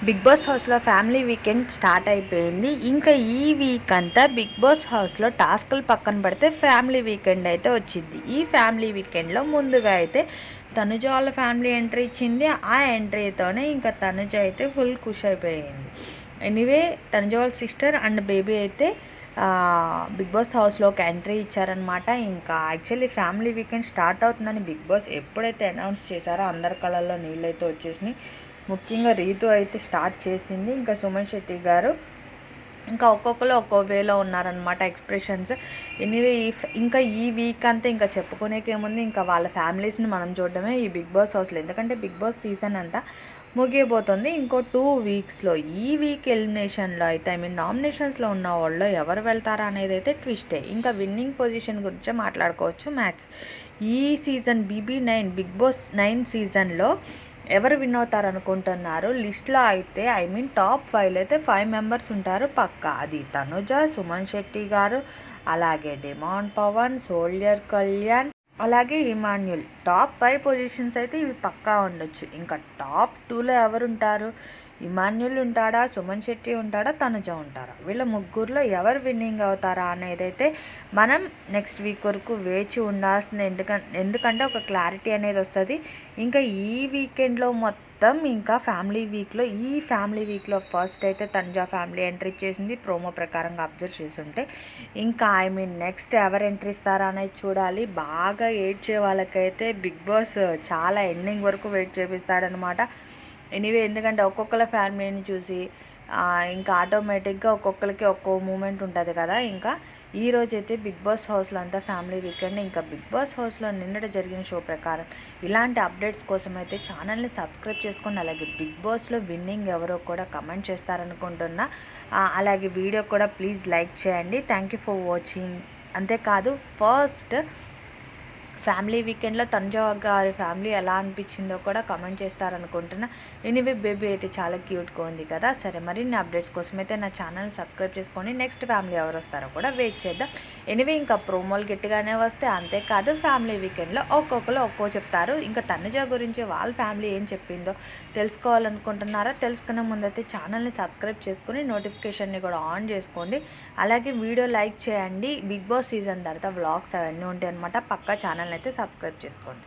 Big boss హౌస్లో family weekend start అయిపోయింది. ఇంకా ఈ వీక్ అంతా బిగ్ బాస్ హౌస్లో టాస్కులు పక్కన పెడితే ఫ్యామిలీ వీకెండ్ అయితే వచ్చింది. ఈ ఫ్యామిలీ వీకెండ్లో ముందుగా అయితే తనుజ వాళ్ళ ఫ్యామిలీ ఎంట్రీ ఇచ్చింది. ఆ ఎంట్రీతోనే ఇంకా తనుజ అయితే ఫుల్ ఖుషి అయిపోయింది. ఎనీవే తనుజ వాళ్ళ సిస్టర్ అండ్ బేబీ అయితే బిగ్ బాస్ హౌస్లోకి ఎంట్రీ ఇచ్చారనమాట. ఇంకా యాక్చువల్లీ ఫ్యామిలీ వీకెండ్ స్టార్ట్ అవుతుందని బిగ్ బాస్ ఎప్పుడైతే అనౌన్స్ చేశారో అందరి కళ్ళల్లో నీళ్ళు అయితే వచ్చేసినాయి. ముఖ్యంగా రీతు అయితే స్టార్ట్ చేసింది. ఇంకా సుమన్ శెట్టి గారు ఇంకా ఒక్కొక్కరు ఒక్కో వేలో ఉన్నారనమాట ఎక్స్ప్రెషన్స్. ఎనీవే ఇంకా ఈ వీక్ అంతా ఇంకా చెప్పుకునేకేముంది, ఇంకా వాళ్ళ ఫ్యామిలీస్ని మనం చూడడమే ఈ బిగ్ బాస్ హౌస్లో. ఎందుకంటే బిగ్ బాస్ సీజన్ అంతా ముగియబోతుంది ఇంకో 2 వీక్స్లో. ఈ వీక్ ఎలిమినేషన్లో అయితే నామినేషన్స్లో ఉన్న వాళ్ళు ఎవరు వెళ్తారా అనేది అయితే ట్విస్టే. ఇంకా విన్నింగ్ పొజిషన్ గురించే మాట్లాడుకోవచ్చు మ్యాక్స్. ఈ సీజన్ BB9 బిగ్ బాస్ 9 సీజన్లో ఎవరు విన్ అవుతారు అనుకుంటున్నారు? లిస్ట్లో అయితే టాప్ 5లో అయితే 5 మెంబర్స్ ఉంటారు పక్కా. అది తనుజ, సుమన్ శెట్టి గారు, అలాగే డిమాండ్ పవన్, సోల్జర్ కళ్యాణ్, అలాగే ఇమాన్యుల్. టాప్ 5 పొజిషన్స్ అయితే ఇవి పక్కా ఉండొచ్చు. ఇంకా టాప్ 2లో ఎవరుంటారు? ఇమాన్యుల్ ఉంటాడా, సుమన్ శెట్టి ఉంటాడా, తనుజ ఉంటారా? వీళ్ళ ముగ్గురులో ఎవరు విన్నింగ్ అవుతారా అనేది అయితే మనం నెక్స్ట్ వీక్ వరకు వేచి ఉండాల్సింది. ఎందుకంటే ఒక క్లారిటీ అనేది వస్తుంది. ఇంకా ఈ వీకెండ్లో మొత్తం ఇంకా ఈ ఫ్యామిలీ వీక్లో ఫస్ట్ అయితే తనుజ ఫ్యామిలీ ఎంట్రీ చేసింది ప్రోమో ప్రకారంగా అబ్జర్వ్ చేస్తుంటే. ఇంకా నెక్స్ట్ ఎవరు ఎంట్రీ ఇస్తారా అనేది చూడాలి. బాగా ఏడ్చే వాళ్ళకైతే బిగ్ బాస్ చాలా ఎండింగ్ వరకు వెయిట్ చేపిస్తాడనమాట. ఎనీవే ఎందుకంటే ఒక్కొక్కల ఫ్యామిలీని చూసి ఇంకా ఆటోమేటిక్గా ఒక్కొక్కరికి ఒక్కో మూమెంట్ ఉంటుంది కదా. ఇంకా ఈరోజైతే బిగ్ బాస్ హౌస్లో అంతా ఫ్యామిలీ వీకెండ్. ఇంకా బిగ్ బాస్ హౌస్లో నిన్నట జరిగిన షో ప్రకారం ఇలాంటి అప్డేట్స్ కోసం అయితే ఛానల్ని సబ్స్క్రైబ్ చేసుకోండి. అలాగే బిగ్ బాస్లో విన్నింగ్ ఎవరో కూడా కమెంట్ చేస్తారనుకుంటున్నా. అలాగే వీడియో కూడా ప్లీజ్ లైక్ చేయండి. Thank you for watching. అంతేకాదు ఫస్ట్ ఫ్యామిలీ వీకెండ్లో తనుజ గారి ఫ్యామిలీ ఎలా అనిపించిందో కూడా కమెంట్ చేస్తారనుకుంటున్నా. ఎనీవే బేబీ అయితే చాలా క్యూట్గా ఉంది కదా. సరే మరిన్ని అప్డేట్స్ కోసం అయితే నా ఛానల్ని సబ్స్క్రైబ్ చేసుకొని నెక్స్ట్ ఫ్యామిలీ ఎవరు వస్తారో కూడా వెయిట్ చేద్దాం. ఎనీవే ఇంకా ప్రోమోలు గట్టిగానే వస్తే అంతేకాదు ఫ్యామిలీ వీకెండ్లో ఒక్కొక్కరు ఒక్కో చెప్తారు. ఇంకా తనుజ గురించి వాళ్ళ ఫ్యామిలీ ఏం చెప్పిందో తెలుసుకోవాలనుకుంటున్నారా? తెలుసుకునే ముందైతే ఛానల్ని సబ్స్క్రైబ్ చేసుకుని నోటిఫికేషన్ని కూడా ఆన్ చేసుకోండి. అలాగే వీడియో లైక్ చేయండి. బిగ్ బాస్ సీజన్ తర్వాత వ్లాగ్స్ అవన్నీ ఉంటాయి అనమాట. పక్కా ఛానల్ అయితే సబ్స్క్రైబ్ చేసుకోండి.